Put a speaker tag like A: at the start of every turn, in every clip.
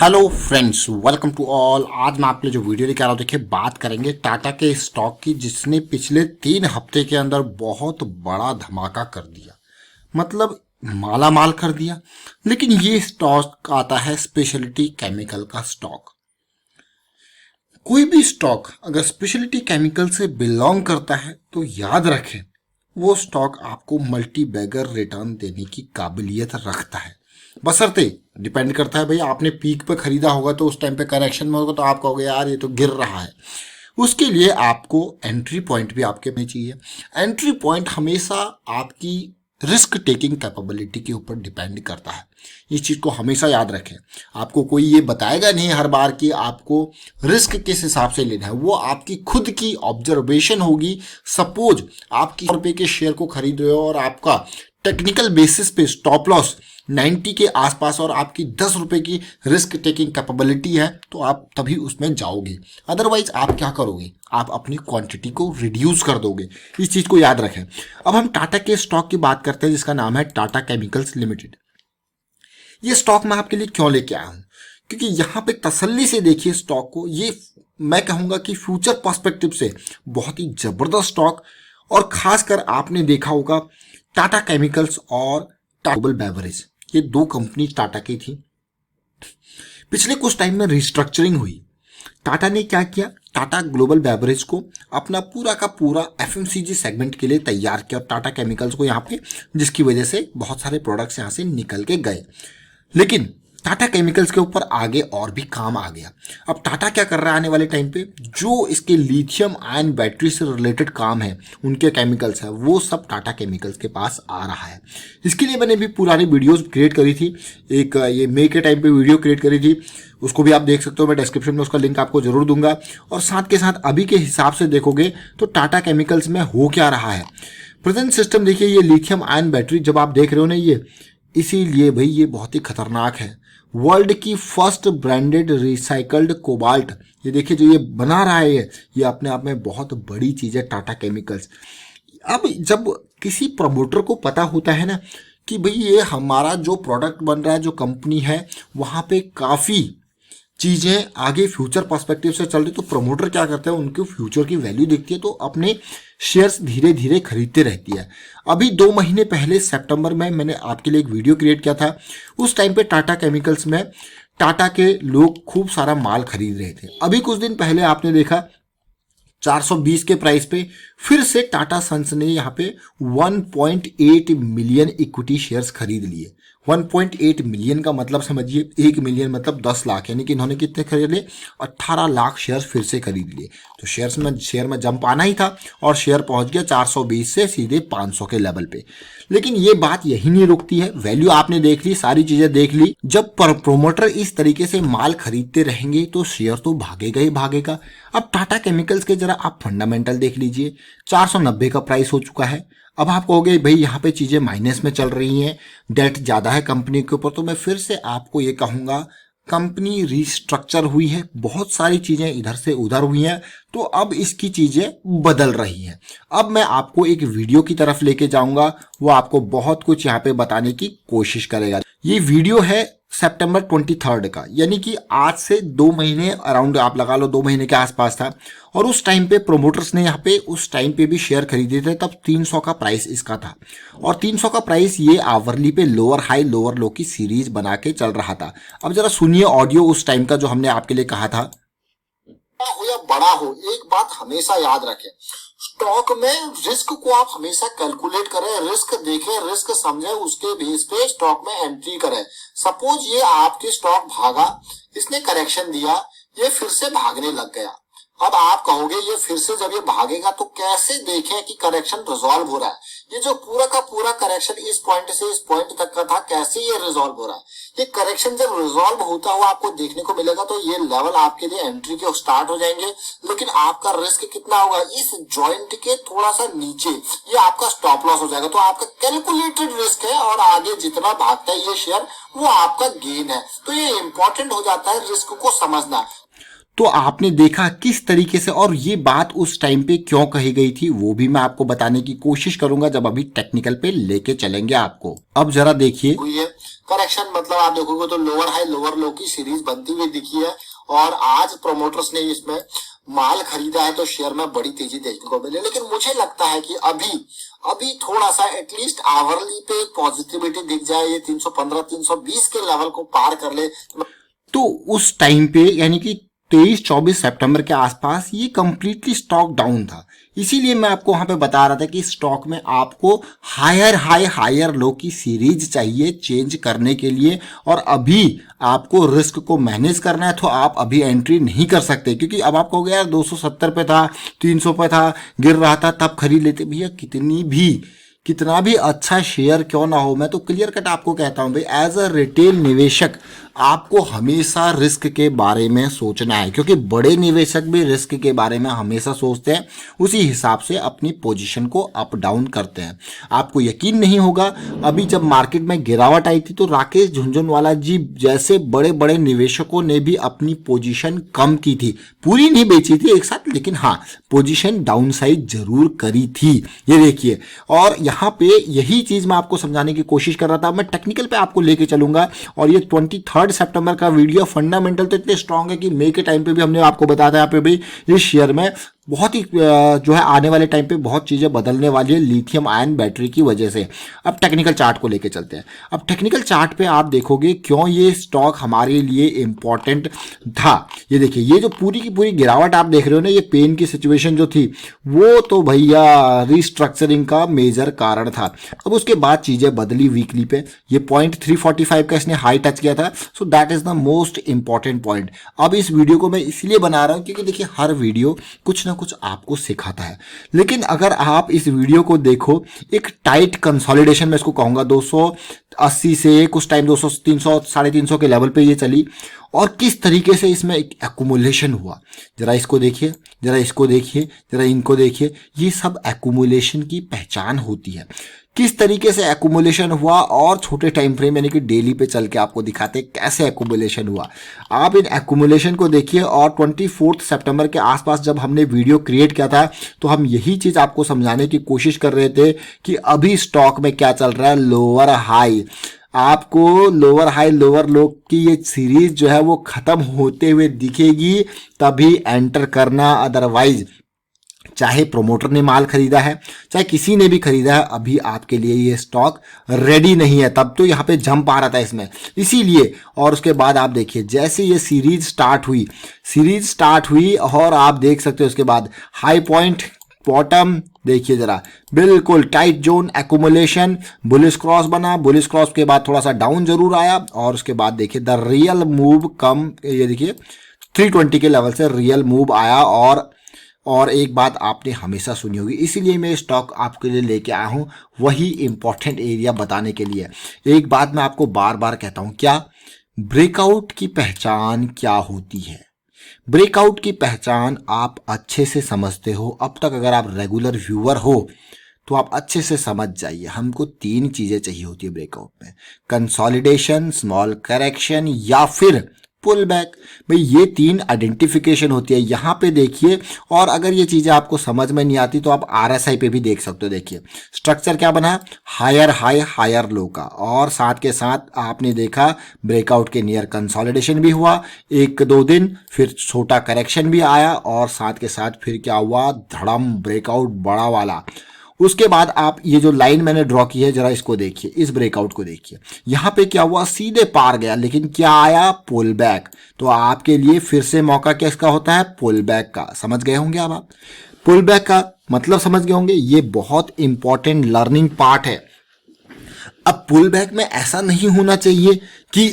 A: Hello friends, welcome to all. आज मैं आपके लिए जो वीडियो लेकर आ रहा हूँ, देखिए बात करेंगे टाटा के स्टॉक की, जिसने पिछले 3 हफ्ते के अंदर बहुत बड़ा धमाका कर दिया। मतलब माला माल कर दिया। लेकिन ये स्टॉक आता है स्पेशलिटी केमिकल का स्टॉक। कोई भी स्टॉक अगर स्पेशलिटी केमिकल से बिलोंग करता है तो याद रखें, वो स्टॉक आपको मल्टी बैगर रिटर्न देने की काबिलियत रखता है। बशर्ते डिपेंड करता है, भाई आपने पीक पे खरीदा होगा तो उस टाइम पे करेक्शन में होगा तो आप कहोगे यार ये तो गिर रहा है। उसके लिए आपको एंट्री पॉइंट भी आपके में चाहिए। एंट्री पॉइंट हमेशा आपकी रिस्क टेकिंग कैपेबिलिटी के ऊपर डिपेंड करता है। इस चीज़ को हमेशा याद रखें। आपको कोई ये बताएगा नहीं हर बार कि आपको रिस्क किस हिसाब से लेना है, वो आपकी खुद की ऑब्जर्वेशन होगी। सपोज आप ₹100 के शेयर को खरीद रहे हो और आपका टेक्निकल बेसिस पे स्टॉप लॉस 90 के आसपास और आपकी ₹10 की रिस्क टेकिंग कैपेबिलिटी है, तो आप तभी उसमें जाओगे। अदरवाइज आप क्या करोगे, आप अपनी क्वांटिटी को रिड्यूस कर दोगे। इस चीज़ को याद रखें। अब हम टाटा के स्टॉक की बात करते हैं, जिसका नाम है टाटा केमिकल्स लिमिटेड। ये स्टॉक मैं आपके लिए क्यों लेके आया हूँ, क्योंकि यहाँ पे तसल्ली से देखिए स्टॉक को। ये मैं कहूँगा कि फ्यूचर पर्सपेक्टिव से बहुत ही ज़बरदस्त स्टॉक। और खासकर आपने देखा होगा टाटा केमिकल्स और टाटा ग्लोबल बेवरेज, ये 2 कंपनी टाटा की थी। पिछले कुछ टाइम में रिस्ट्रक्चरिंग हुई। टाटा ने क्या किया, टाटा ग्लोबल बेवरेज को अपना पूरा का पूरा एफएमसीजी सेगमेंट के लिए तैयार किया और टाटा केमिकल्स को यहाँ पे, जिसकी वजह से बहुत सारे प्रोडक्ट्स यहाँ से निकल के गए। लेकिन टाटा केमिकल्स के ऊपर आगे और भी काम आ गया। अब टाटा क्या कर रहा है आने वाले टाइम पे, जो इसके लिथियम आयन बैटरी से रिलेटेड काम है, उनके केमिकल्स है, वो सब टाटा केमिकल्स के पास आ रहा है। इसके लिए मैंने भी पुरानी वीडियोस क्रिएट करी थी। एक ये मई के टाइम पे वीडियो क्रिएट करी थी, उसको भी आप देख सकते हो। मैं डिस्क्रिप्शन में उसका लिंक आपको जरूर दूंगा। और साथ के साथ अभी के हिसाब से देखोगे तो टाटा केमिकल्स में हो क्या रहा है। प्रेजेंट सिस्टम देखिए, ये लिथियम आयन बैटरी जब आप देख रहे हो ना, ये इसीलिए भाई ये बहुत ही खतरनाक है। वर्ल्ड की फर्स्ट ब्रांडेड रिसाइकल्ड कोबाल्ट, ये देखिए जो ये बना रहा है, ये अपने आप में बहुत बड़ी चीज़ है टाटा केमिकल्स। अब जब किसी प्रमोटर को पता होता है ना कि भाई ये हमारा जो प्रोडक्ट बन रहा है, जो कंपनी है, वहाँ पे काफ़ी चीज़ें आगे फ्यूचर पर्सपेक्टिव से चल रही, तो प्रमोटर क्या करते हैं, उनके फ्यूचर की वैल्यू देखती है तो अपने शेयर्स धीरे धीरे खरीदते रहती है। अभी 2 महीने पहले सितंबर में मैंने आपके लिए एक वीडियो क्रिएट किया था। उस टाइम पे टाटा केमिकल्स में टाटा के लोग खूब सारा माल खरीद रहे थे। अभी कुछ दिन पहले आपने देखा 420 के प्राइस पे फिर से टाटा सन्स ने यहाँ पे 1.8 मिलियन इक्विटी शेयर्स खरीद लिए। 1.8 मिलियन का मतलब समझिए, 1 मिलियन मतलब 10 लाख, यानी कि इन्होंने कितने खरीद लिए, 18 लाख शेयर्स फिर से खरीद लिए। तो शेयर में जंप आना ही था और शेयर पहुंच गया 420 से सीधे 500 के लेवल पे। लेकिन ये बात यही नहीं रुकती है। वैल्यू आपने देख ली, सारी चीजें देख ली। जब प्रोमोटर इस तरीके से माल खरीदते रहेंगे तो शेयर तो भागेगा ही भागेगा। अब टाटा केमिकल्स के जरा आप फंडामेंटल देख लीजिए, 490 का प्राइस हो चुका है। अब आप कहोगे भाई यहाँ पे चीजें माइनस में चल रही हैं, डेट ज्यादा है कंपनी के ऊपर, तो मैं फिर से आपको ये कहूंगा, कंपनी रिस्ट्रक्चर हुई है, बहुत सारी चीजें इधर से उधर हुई हैं, तो अब इसकी चीजें बदल रही हैं। अब मैं आपको एक वीडियो की तरफ लेके जाऊंगा, वो आपको बहुत कुछ यहाँ पे बताने की कोशिश करेगा। ये वीडियो है सितंबर 23 का, यानी कि आज से 2 महीने अराउंड आप लगा लो, 2 महीने के आसपास था। और उस टाइम पे प्रोमोटर्स ने यहाँ पे उस टाइम पे भी शेयर खरीदे थे, तब 300 का प्राइस इसका था। और 300 का प्राइस ये आवरली पे लोअर हाई लोअर लो की सीरीज बना के चल रहा था। अब जरा सुनिए ऑडियो उस टाइम का जो हमने आपके लिए कहा था।
B: हो या बड़ा हो, एक बात हमेशा याद रखें, स्टॉक में रिस्क को आप हमेशा कैलकुलेट करें, रिस्क देखें, रिस्क समझें, उसके बेस पे स्टॉक में एंट्री करें। सपोज ये आपके स्टॉक भागा, इसने करेक्शन दिया, ये फिर से भागने लग गया। अब आप कहोगे ये फिर से जब ये भागेगा तो कैसे देखें कि करेक्शन रिजॉल्व हो रहा है। ये जो पूरा का पूरा करेक्शन इस पॉइंट से इस पॉइंट तक का था, कैसे ये रिजॉल्व हो रहा है। ये करेक्शन जब रिजॉल्व होता हुआ आपको देखने को मिलेगा तो ये लेवल आपके लिए एंट्री के स्टार्ट हो जाएंगे। लेकिन आपका रिस्क कितना होगा, इस जॉइंट के थोड़ा सा नीचे ये आपका स्टॉप लॉस हो जाएगा। तो आपका कैलकुलेटेड रिस्क है और आगे जितना भागता है ये शेयर वो आपका गेन है। तो ये इंपॉर्टेंट हो जाता है रिस्क को समझना।
A: तो आपने देखा किस तरीके से, और ये बात उस टाइम पे क्यों कही गई थी वो भी मैं आपको बताने की कोशिश करूंगा जब अभी टेक्निकल पे लेके चलेंगे आपको। अब जरा देखिए,
B: करेक्शन मतलब आप देखोगे तो लोअर हाई लोअर लो की सीरीज बनती हुई दिखी है और आज प्रोमोटर्स ने इसमें माल खरीदा है तो शेयर में बड़ी तेजी देखने को मिली। लेकिन मुझे लगता है कि अभी थोड़ा सा एटलीस्ट आवरली पे एक पॉजिटिविटी दिख जाए, ये 315 320 के लेवल को पार कर ले
A: तो उस टाइम पे यानी कि 23-24 सितंबर के आसपास ये कंप्लीटली स्टॉक डाउन था। इसीलिए मैं आपको वहां पे बता रहा था कि स्टॉक में आपको हायर हाई हायर लो की सीरीज चाहिए चेंज करने के लिए, और अभी आपको रिस्क को मैनेज करना है तो आप अभी एंट्री नहीं कर सकते, क्योंकि अब आप कहोगे यार 270 पे था, 300 पे था, गिर रहा था तब खरीद लेते। भैया कितना भी अच्छा शेयर क्यों ना हो, मैं तो क्लियर कट आपको कहता हूं भाई, एज अ रिटेल निवेशक आपको हमेशा रिस्क के बारे में सोचना है, क्योंकि बड़े निवेशक भी रिस्क के बारे में हमेशा सोचते हैं, उसी हिसाब से अपनी पोजीशन को अप डाउन करते हैं। आपको यकीन नहीं होगा, अभी जब मार्केट में गिरावट आई थी तो राकेश झुनझुनवाला जी जैसे बड़े बड़े निवेशकों ने भी अपनी पोजीशन कम की थी, पूरी नहीं बेची थी एक साथ, लेकिन हाँ पोजीशन डाउन साइड जरूर करी थी। ये देखिए, और यहाँ पे यही चीज मैं आपको समझाने की कोशिश कर रहा था। मैं टेक्निकल पे आपको लेके चलूंगा, और ये 23 सितंबर का वीडियो फंडामेंटल तो इतने स्ट्रांग है कि मई के टाइम पे भी हमने आपको बताया था यहाँ पे भी इस शेयर में बहुत ही जो है आने वाले टाइम पे बहुत चीजें बदलने वाली है लिथियम आयन बैटरी की वजह से। अब टेक्निकल चार्ट को लेके चलते हैं। अब टेक्निकल चार्ट पे आप देखोगे क्यों ये स्टॉक हमारे लिए इंपॉर्टेंट था। ये देखिए, ये जो पूरी की पूरी गिरावट आप देख रहे हो ना, ये पेन की सिचुएशन जो थी वो तो भैया रिस्ट्रक्चरिंग का मेजर कारण था। अब उसके बाद चीजें बदली वीकली पे, ये पॉइंट 345 का इसने हाई टच किया था, so that is the most important point. अब इस वीडियो को मैं इसलिए बना रहा हूं क्योंकि देखिए हर वीडियो कुछ ना कुछ आपको सिखाता है, लेकिन अगर आप इस वीडियो को देखो एक टाइट कंसोलिडेशन में इसको कहूंगा, 280 से कुछ टाइम 200 300 350 के लेवल पे ये चली, और किस तरीके से इसमें एक एक्यूमुलेशन हुआ। जरा इसको देखिए, जरा इसको देखिए, जरा इनको देखिए, ये सब एक्यूमुलेशन की पहचान होती है। किस तरीके से एक्यूमुलेशन हुआ, और छोटे टाइम फ्रेम यानी कि डेली पे चल के आपको दिखाते हैं कैसे एक्यूमुलेशन हुआ। आप इन एक्यूमुलेशन को देखिए, और 24 सितंबर के आसपास जब हमने वीडियो क्रिएट किया था तो हम यही चीज आपको समझाने की कोशिश कर रहे थे कि अभी स्टॉक में क्या चल रहा है, लोअर हाई। आपको लोअर हाई लोअर लो की ये सीरीज जो है वो खत्म होते हुए दिखेगी तभी एंटर करना, अदरवाइज चाहे प्रोमोटर ने माल खरीदा है चाहे किसी ने भी खरीदा है, अभी आपके लिए ये स्टॉक रेडी नहीं है। तब तो यहाँ पे जंप आ रहा था इसमें, इसीलिए। और उसके बाद आप देखिए जैसे ये सीरीज स्टार्ट हुई और आप देख सकते हो उसके बाद हाई पॉइंट बॉटम देखिए जरा, बिल्कुल tight zone accumulation, bullish cross बना, बुलिश क्रॉस के बाद थोड़ा सा डाउन जरूर आया, और उसके बाद देखिए द रियल मूव कम, ये देखिए 320 के लेवल से रियल मूव आया। और एक बात आपने हमेशा सुनी होगी, इसीलिए मैं स्टॉक आपके लिए लेके आया हूं, वही इंपॉर्टेंट एरिया बताने के लिए। एक बात मैं आपको बार बार कहता हूं, क्या ब्रेकआउट की पहचान क्या होती है। ब्रेकआउट की पहचान आप अच्छे से समझते हो, अब तक अगर आप रेगुलर व्यूअर हो तो आप अच्छे से समझ जाइए। हमको 3 चीजें चाहिए होती है ब्रेकआउट में, कंसोलिडेशन, स्मॉल करेक्शन या फिर पुल बैक। भाई ये 3 आइडेंटिफिकेशन होती है यहाँ पे देखिए। और अगर ये चीजें आपको समझ में नहीं आती तो आप RSI पे भी देख सकते हो। देखिए स्ट्रक्चर क्या बना, हायर हाई हायर लो का, और साथ के साथ आपने देखा ब्रेकआउट के नियर कंसोलिडेशन भी हुआ 1-2 दिन, फिर छोटा करेक्शन भी आया, और साथ के साथ फिर क्या हुआ, धड़म ब्रेकआउट बड़ा वाला। उसके बाद आप ये जो लाइन मैंने ड्रॉ की है जरा इसको देखिए, इस ब्रेकआउट को देखिए, यहां पे क्या हुआ, सीधे पार गया, लेकिन क्या आया, पुल बैक। तो आपके लिए फिर से मौका किसका होता है, पुल बैक का। समझ गए होंगे अब आप पुल बैक का मतलब समझ गए होंगे, ये बहुत इंपॉर्टेंट लर्निंग पार्ट है। अब पुल बैक में ऐसा नहीं होना चाहिए कि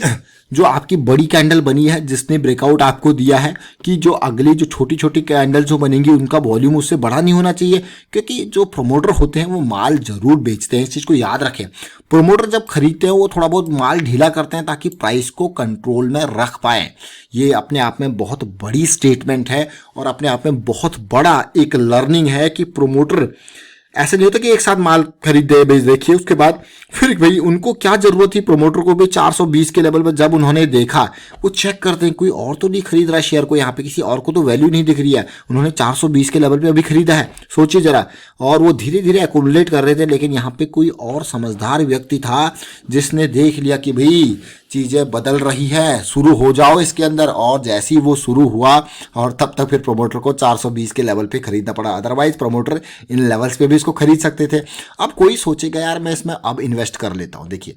A: जो आपकी बड़ी कैंडल बनी है जिसने ब्रेकआउट आपको दिया है, कि जो अगली जो छोटी छोटी कैंडल जो बनेंगी उनका वॉल्यूम उससे बड़ा नहीं होना चाहिए, क्योंकि जो प्रोमोटर होते हैं वो माल जरूर बेचते हैं, इस चीज को याद रखें। प्रोमोटर जब खरीदते हैं वो थोड़ा बहुत माल ढीला करते हैं ताकि प्राइस को कंट्रोल में रख पाए। ये अपने आप में बहुत बड़ी स्टेटमेंट है और अपने आप में बहुत बड़ा एक लर्निंग है कि प्रोमोटर ऐसे नहीं होता कि एक साथ माल खरीद दे बेच देखिए उसके बाद फिर भाई उनको क्या जरूरत थी प्रोमोटर को भी 420 के लेवल पर जब उन्होंने देखा वो चेक करते हैं कोई और तो नहीं खरीद रहा है शेयर को, यहाँ पे किसी और को तो वैल्यू नहीं दिख रही है, उन्होंने 420 के लेवल पे अभी खरीदा है, सोचिए जरा। और वो धीरे धीरे एक्यूमुलेट कर रहे थे, लेकिन यहाँ पे कोई और समझदार व्यक्ति था जिसने देख लिया कि भाई चीजें बदल रही है, शुरू हो जाओ इसके अंदर। और जैसे ही वो शुरू हुआ और तब तक फिर प्रोमोटर को 420 के लेवल पे खरीदना पड़ा, अदरवाइज प्रोमोटर इन लेवल्स पे भी इसको खरीद सकते थे। अब कोई सोचेगा यार मैं इसमें अब इन्वेस्ट कर लेता हूं। देखिए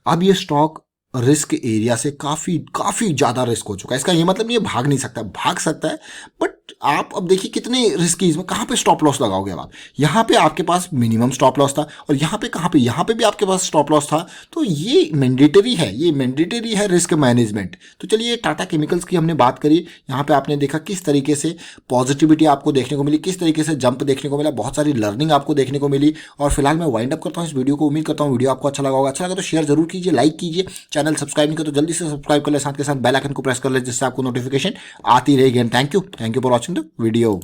A: अब ये स्टॉक रिस्क एरिया से काफी काफी ज्यादा रिस्क हो चुका है। इसका ये मतलब ये भाग नहीं सकता, भाग सकता है बट आप अब देखिए कितने रिस्की, इसमें कहाँ पे स्टॉप लॉस लगाओगे आप। यहाँ पे आपके पास मिनिमम स्टॉप लॉस था और यहाँ पे कहाँ पे, यहाँ पे भी आपके पास स्टॉप लॉस था। तो ये मैंडेटरी है, ये मैंडेटरी है रिस्क मैनेजमेंट। तो चलिए टाटा केमिकल्स की हमने बात करी, यहाँ पे आपने देखा किस तरीके से पॉजिटिविटी आपको देखने को मिली, किस तरीके से जंप देखने को मिला, बहुत सारी लर्निंग आपको देखने को मिली। और फिलहाल मैं वाइंड अप करता हूँ इस वीडियो को। उम्मीद करता हूँ वीडियो आपको अच्छा लगा होगा, अच्छा लगा तो शेयर जरूर कीजिए, लाइक कीजिए, चैनल सब्सक्राइब नहीं किया तो जल्दी से सब्सक्राइब कर ले, साथ के साथ बेल आइकन को प्रेस कर ले जिससे आपको नोटिफिकेशन आती रहेगी। And thank you for watching the video.